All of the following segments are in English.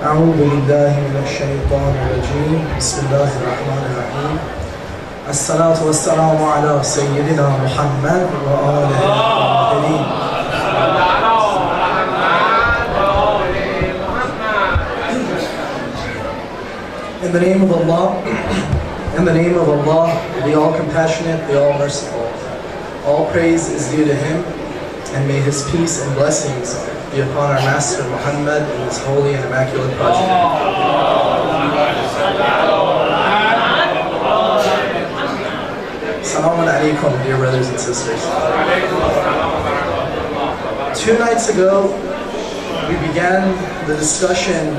أعوذ بالله من الشيطان الرجيم بسم الله الرحمن الرحيم الصلاة والسلام على سيدنا محمد وآله الطاهرين. In the name of Allah, in the name of Allah, the All-Compassionate, the All-Merciful. All praise is due to Him, and may His peace and blessings be upon our Master Muhammad and His holy and immaculate progeny. Assalamu alaikum, dear brothers and sisters. 2 nights ago, we began the discussion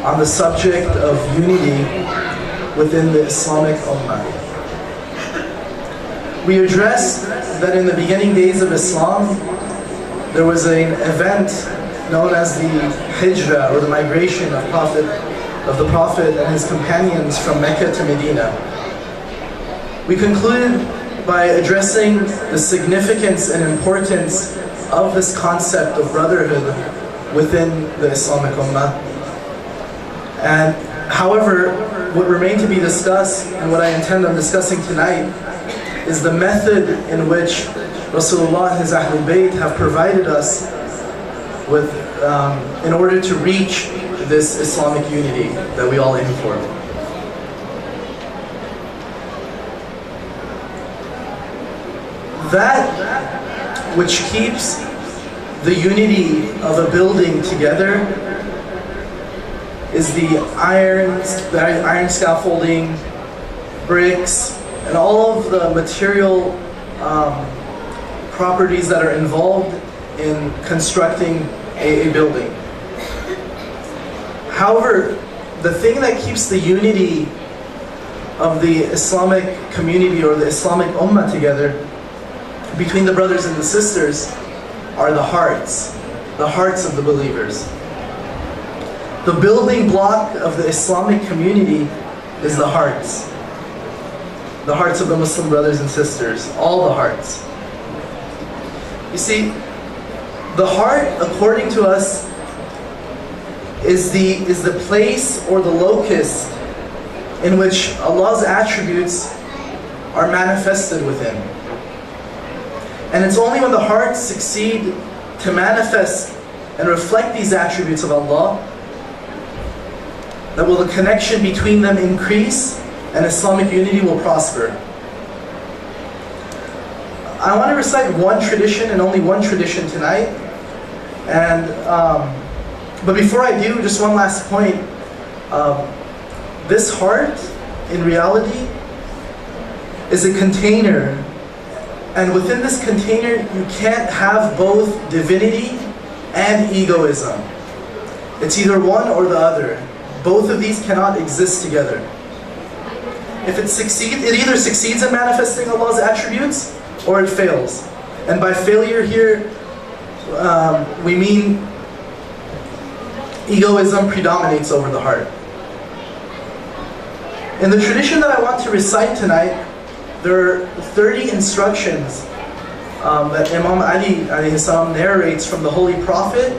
on the subject of unity within the Islamic Ummah. We addressed that in the beginning days of Islam, there was an event known as the Hijrah, or the migration of the Prophet and his companions from Mecca to Medina. We concluded by addressing the significance and importance of this concept of brotherhood within the Islamic Ummah. And however, what remained to be discussed, and what I intend on discussing tonight, is the method in which Rasulullah and his Ahlul Bayt have provided us with, in order to reach this Islamic unity that we all aim for. That which keeps the unity of a building together is the iron scaffolding, bricks, and all of the material properties that are involved in constructing a building. However, the thing that keeps the unity of the Islamic community or the Islamic Ummah together between the brothers and the sisters are the hearts of the believers. The building block of the Islamic community is the hearts of the Muslim brothers and sisters, all the hearts. You see, the heart, according to us, is the place or the locus in which Allah's attributes are manifested within. And it's only when the hearts succeed to manifest and reflect these attributes of Allah that will the connection between them increase and Islamic unity will prosper. I want to recite one tradition and only one tradition tonight. And but before I do, just one last point. This heart, in reality, is a container. And within this container, you can't have both divinity and egoism. It's either one or the other. Both of these cannot exist together. If it either succeeds in manifesting Allah's attributes, or it fails. And by failure here, we mean egoism predominates over the heart. In the tradition that I want to recite tonight, there are 30 instructions that Imam Ali alayhi salam narrates from the Holy Prophet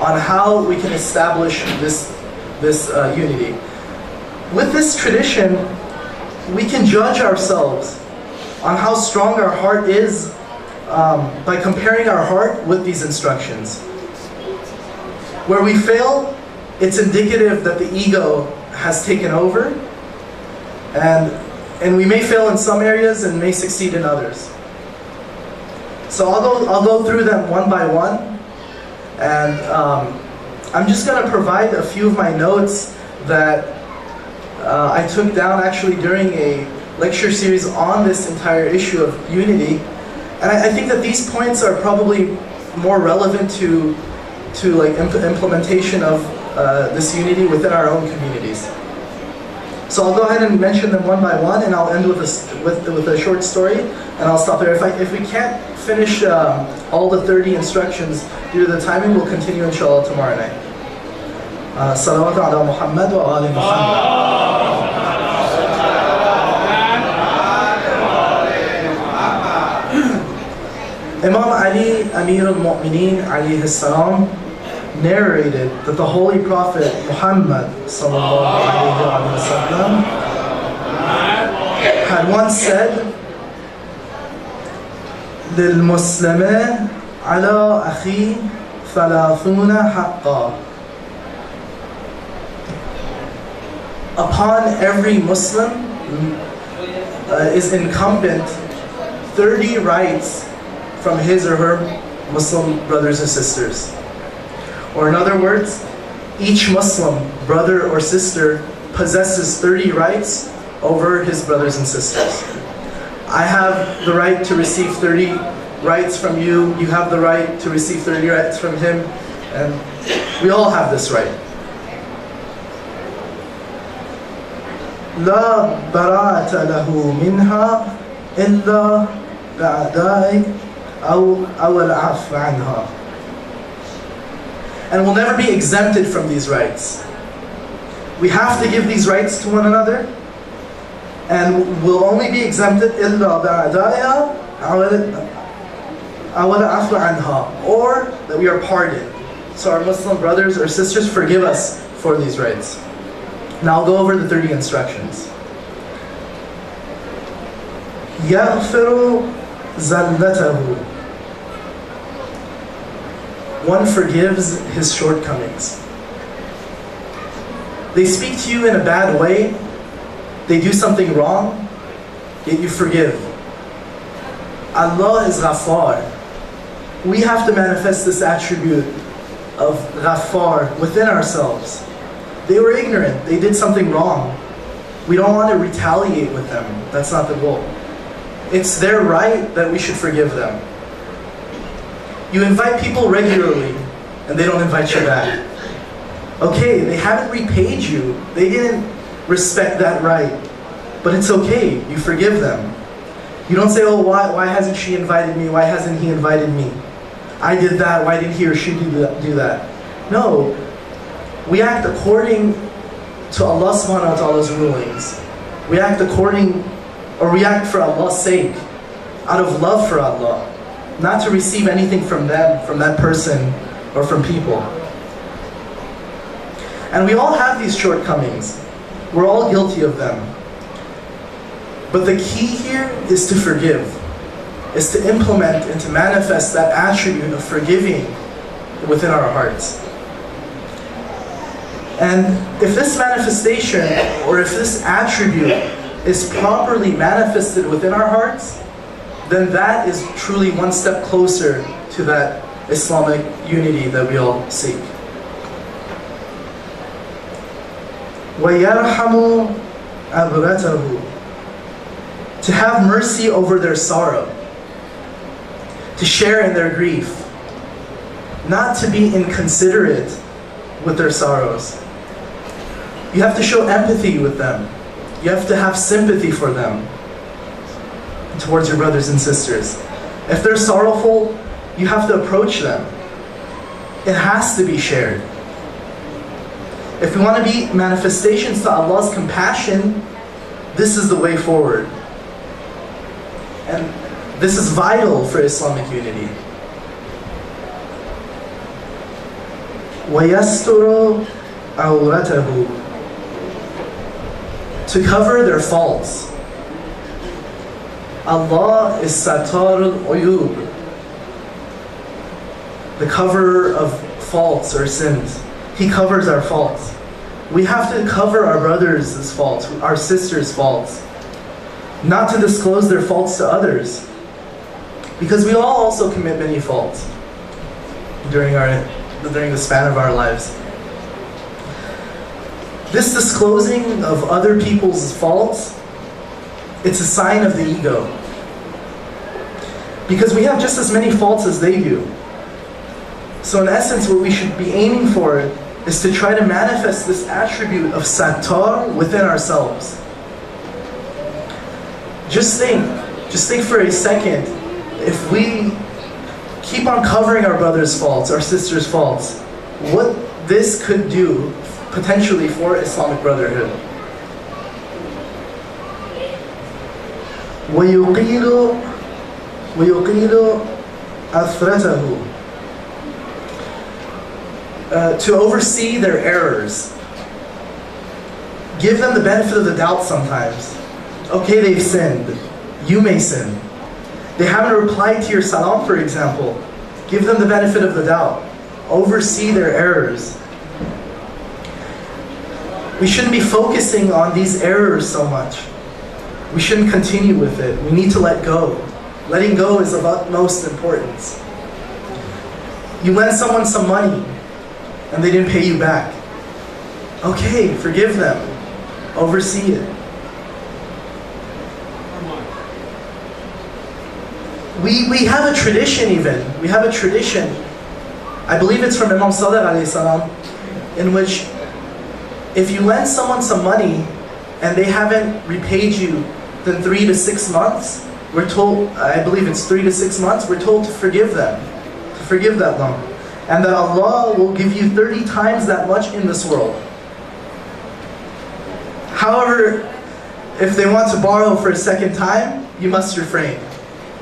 on how we can establish this unity. With this tradition, we can judge ourselves on how strong our heart is by comparing our heart with these instructions. Where we fail, it's indicative that the ego has taken over, and we may fail in some areas and may succeed in others. So I'll go through them one by one, and I'm just going to provide a few of my notes that I took down actually during a lecture series on this entire issue of unity. And I think that these points are probably more relevant to like implementation of this unity within our own communities. So I'll go ahead and mention them one by one, and I'll end with a short story, and I'll stop there. If we can't finish all the 30 instructions due to the timing, we'll continue inshallah tomorrow night. Salawat ala Muhammad wa ali Muhammad. Imam Ali Amir al-Mu'mineen alayhi salam narrated that the Holy Prophet Muhammad sallallahu alaihi wasallam had once said, للمسلم على أخي ثلاثون حقا. Upon every Muslim is incumbent 30 rights from his or her Muslim brothers and sisters. Or in other words, each Muslim brother or sister possesses 30 rights over his brothers and sisters. I have the right to receive 30 rights from you, you have the right to receive 30 rights from him, and we all have this right. لا براءة له منها إلا بأداء أو العفو عنها. And will never be exempted from these rights. We have to give these rights to one another, and will only be exempted إلا بأداء أو العفو عنها, or that we are pardoned. So our Muslim brothers or sisters, forgive us for these rights. Now I'll go over the 30 instructions. يغفر زلته. One forgives his shortcomings. They speak to you in a bad way, they do something wrong, yet you forgive. Allah is Ghaffar. We have to manifest this attribute of Ghaffar within ourselves. They were ignorant, they did something wrong. We don't want to retaliate with them, that's not the goal. It's their right that we should forgive them. You invite people regularly, and they don't invite you back. Okay, they haven't repaid you, they didn't respect that right, but it's okay, you forgive them. You don't say, oh, why hasn't she invited me, why hasn't he invited me? I did that, why didn't he or she do that? No. We act according to Allah subhanahu wa ta'ala's rulings. We act we act for Allah's sake, out of love for Allah, not to receive anything from them, from that person, or from people. And we all have these shortcomings. We're all guilty of them. But the key here is to forgive, is to implement and to manifest that attribute of forgiving within our hearts. And if this manifestation, or if this attribute is properly manifested within our hearts, then that is truly one step closer to that Islamic unity that we all seek. وَيَرْحَمُ عَبْرَتَهُ. To have mercy over their sorrow, to share in their grief, not to be inconsiderate with their sorrows. You have to show empathy with them. You have to have sympathy for them towards your brothers and sisters. If they're sorrowful, you have to approach them. It has to be shared. If we want to be manifestations to Allah's compassion, this is the way forward. And this is vital for Islamic unity. وَيَسْتُرُ عَوْرَتَهُ. To cover their faults. Allah is Satar al-Uyub, the coverer of faults or sins. He covers our faults. We have to cover our brothers' faults, our sisters' faults, not to disclose their faults to others, because we all also commit many faults during the span of our lives. This disclosing of other people's faults, it's a sign of the ego. Because we have just as many faults as they do. So in essence, what we should be aiming for is to try to manifest this attribute of sattar within ourselves. Just think for a second, if we keep on covering our brother's faults, our sister's faults, what this could do potentially for Islamic brotherhood. وَيُقِيلُ أَثْرَتَهُ. to oversee their errors. Give them the benefit of the doubt sometimes. Okay, they've sinned. You may sin. They haven't replied to your salam, for example. Give them the benefit of the doubt. Oversee their errors. We shouldn't be focusing on these errors so much. We shouldn't continue with it. We need to let go. Letting go is of utmost importance. You lend someone some money and they didn't pay you back. Okay, forgive them. Oversee it. We have a tradition even. We have a tradition. I believe it's from Imam Sadiq alayhi salam, in which if you lend someone some money and they haven't repaid you within 3 to 6 months, we're told, I believe it's 3 to 6 months, we're told to forgive them, to forgive that loan. And that Allah will give you 30 times that much in this world. However, if they want to borrow for a second time, you must refrain.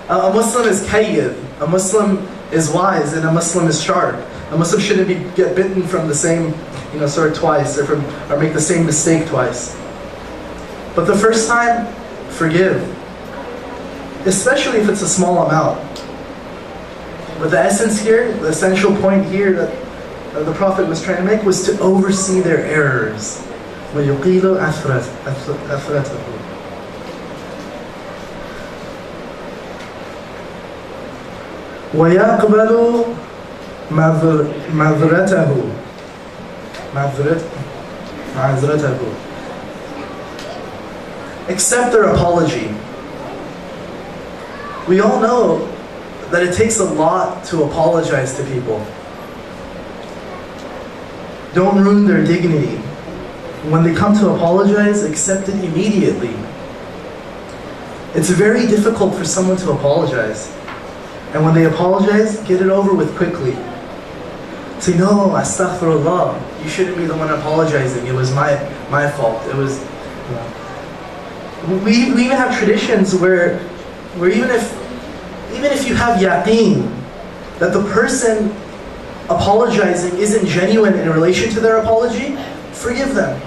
A Muslim is kayyid, a Muslim is wise, and a Muslim is sharp. A Muslim shouldn't get bitten from the same sword twice, or make the same mistake twice. But the first time, forgive. Especially if it's a small amount. But the essence here, the essential point here that the Prophet was trying to make was to oversee their errors. وَيُقِيلُ أَثْرَتَهُ. وَيَقْبَلُ مَعْذِرَتَهُ. Accept their apology. We all know that it takes a lot to apologize to people. Don't ruin their dignity. When they come to apologize, accept it immediately. It's very difficult for someone to apologize. And when they apologize, get it over with quickly. Say, no, astaghfirullah. You shouldn't be the one apologizing. It was my fault. It was, We even have traditions where even if you have yaqeen that the person apologizing isn't genuine in relation to their apology, forgive them.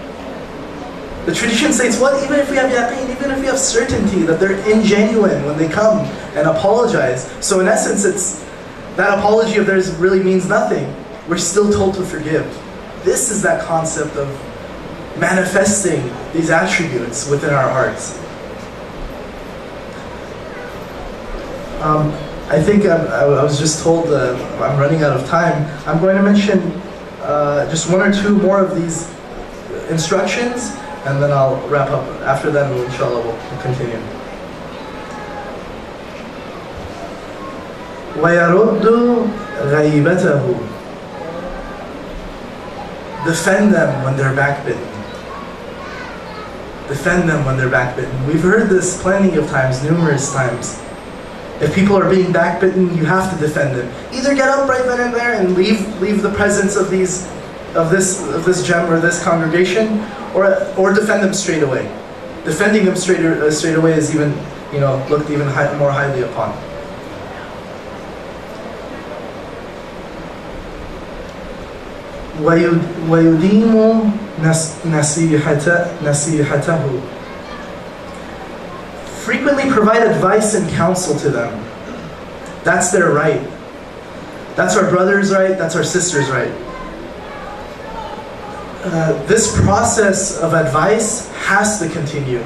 The tradition states what? Even if we have yaqeen, even if we have certainty that they're ingenuine when they come and apologize. So in essence, that apology of theirs really means nothing. We're still told to forgive. This is that concept of manifesting these attributes within our hearts. I think I was just told I'm running out of time. I'm going to mention just 1 or 2 more of these instructions, and then I'll wrap up. After that, inshallah, we'll continue. وَيَرُدُّ غَيْبَتَهُ. Defend them when they're backbitten. Defend them when they're backbitten. We've heard this plenty of times, numerous times. If people are being backbitten, you have to defend them. Either get up right then and there and leave the presence of this gem or this congregation, or defend them straight away. Defending them straight away is even looked even more highly upon. وَيُدِيمُ نَصِيحَتَهُ. Frequently provide advice and counsel to them. That's their right. That's our brother's right, that's our sister's right. This process of advice has to continue.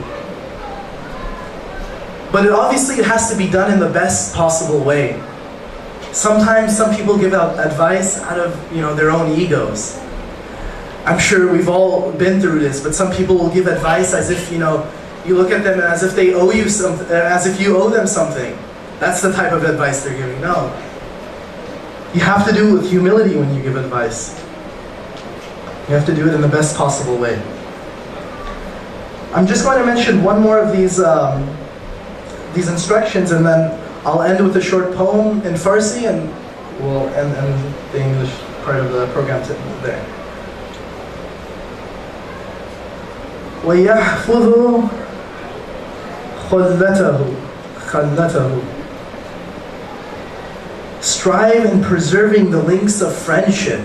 But obviously it has to be done in the best possible way. Sometimes some people give out advice out of their own egos. I'm sure we've all been through this, but some people will give advice as if you look at them as if they owe you something, as if you owe them something. That's the type of advice they're giving. No. You have to do it with humility when you give advice. You have to do it in the best possible way. I'm just going to mention 1 more of these instructions, and then I'll end with a short poem in Farsi, and we'll end the English part of the program there. وَيَحْفُظُ خَلَّتَهُ. Strive in preserving the links of friendship.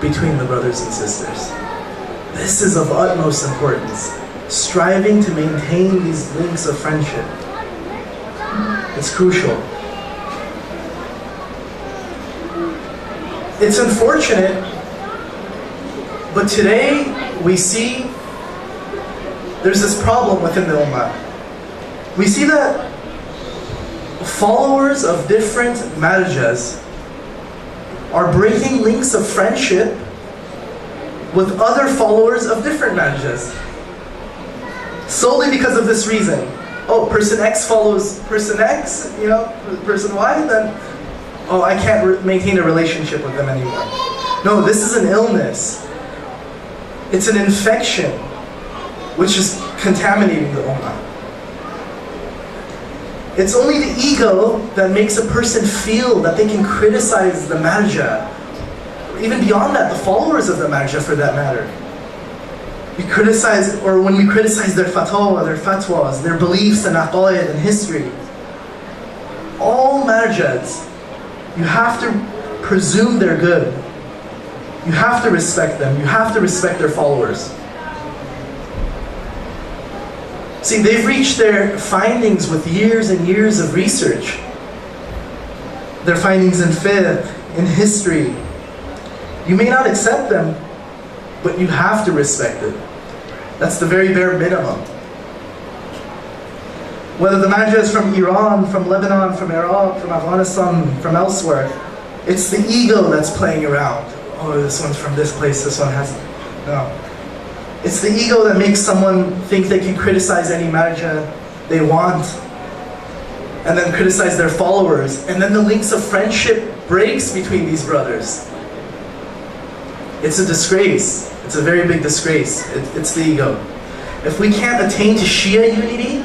between the brothers and sisters. This is of utmost importance. Striving to maintain these links of friendship. It's crucial. It's unfortunate, but today we see there's this problem within the Ummah. We see that followers of different marjas are breaking links of friendship with other followers of different marjas. Solely because of this reason. Oh, person X follows person X, person Y, then, oh, I can't maintain a relationship with them anymore. No, this is an illness. It's an infection which is contaminating the Ummah. It's only the ego that makes a person feel that they can criticize the marja. Even beyond that, the followers of the marja for that matter. We criticize, or when we criticize their fatwa, their fatwas, their beliefs and aqaid and history. All marjas, you have to presume they're good. You have to respect them. You have to respect their followers. See, they've reached their findings with years and years of research. Their findings in fiqh, in history. You may not accept them, but you have to respect it. That's the very bare minimum. Whether the marja is from Iran, from Lebanon, from Iraq, from Afghanistan, from elsewhere, it's the ego that's playing around. Oh, this one's from this place, this one hasn't. No. It's the ego that makes someone think they can criticize any marja they want, and then criticize their followers, and then the links of friendship breaks between these brothers. It's a disgrace. It's a very big disgrace. It's the ego. If we can't attain to Shia unity,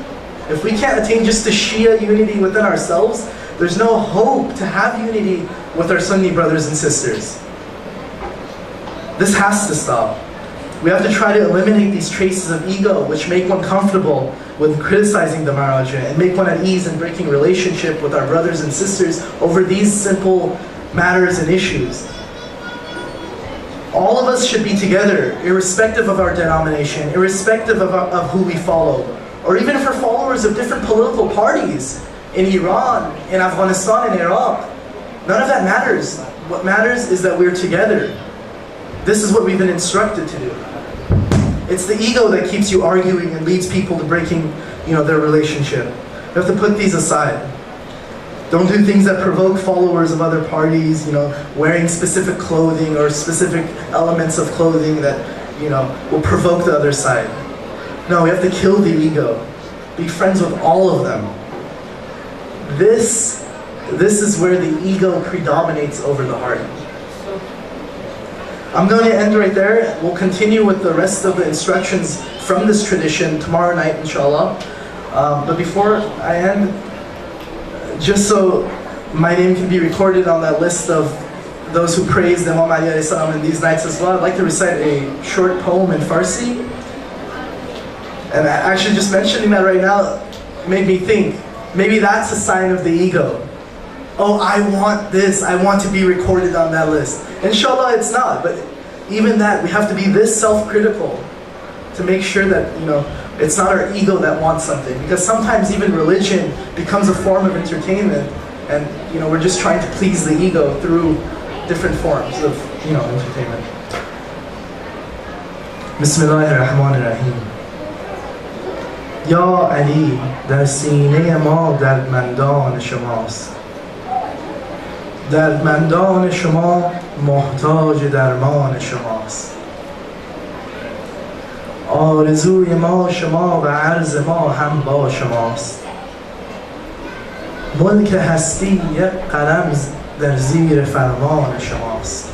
if we can't attain just to Shia unity within ourselves, there's no hope to have unity with our Sunni brothers and sisters. This has to stop. We have to try to eliminate these traces of ego which make one comfortable with criticizing the marja and make one at ease in breaking relationship with our brothers and sisters over these simple matters and issues. All of us should be together, irrespective of our denomination, irrespective of who we follow, or even if we're followers of different political parties in Iran, in Afghanistan, in Iraq. None of that matters. What matters is that we're together. This is what we've been instructed to do. It's the ego that keeps you arguing and leads people to breaking, their relationship. You have to put these aside. Don't do things that provoke followers of other parties, wearing specific clothing or specific elements of clothing that, will provoke the other side. No, we have to kill the ego. Be friends with all of them. This is where the ego predominates over the heart. I'm going to end right there. We'll continue with the rest of the instructions from this tradition tomorrow night, inshallah. But before I end, just so my name can be recorded on that list of those who praised Imam Ali alayhi salam in these nights as well, I'd like to recite a short poem in Farsi. And actually just mentioning that right now made me think, maybe that's a sign of the ego. Oh, I want this, I want to be recorded on that list. Inshallah it's not, but even that, we have to be this self-critical to make sure that, it's not our ego that wants something. Because sometimes even religion becomes a form of entertainment, and we're just trying to please the ego through different forms of entertainment. Bismillahirrahmanirrahim. Ya Ali, در سینه ما دردمندان شماست. دردمندان شما محتاج درمان شماست. آرزوی ما شما و عرض ما هم با شماست. ملک هستی یک قلم در زیر فرمان شماست.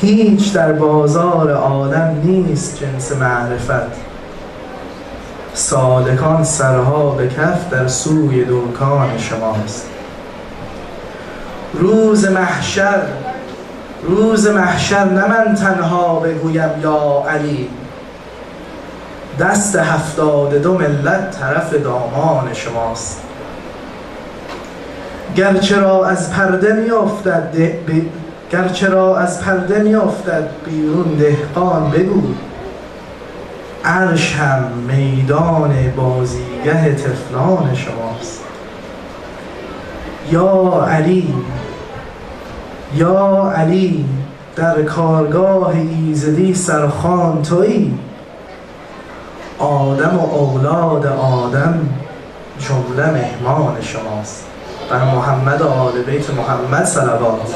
هیچ در بازار عالم نیست جنس معرفت. سالکان سرها به کف در سوی دکان شماست. روز محشر نه من تنها بگویم یا علی، دست 72 ملت طرف دامان شماست. گرچه را از پرده می افتد گرچه را از پرده میافتد بیرون دهقان بگو، عرش هم میدان بازیگه طفلان شماست. یا علی یا علی، در کارگاه ایزدی سرخوان تویی، آدم و اولاد آدم جمله مهمان شماست. بر محمد و آل بیت محمد صلوات.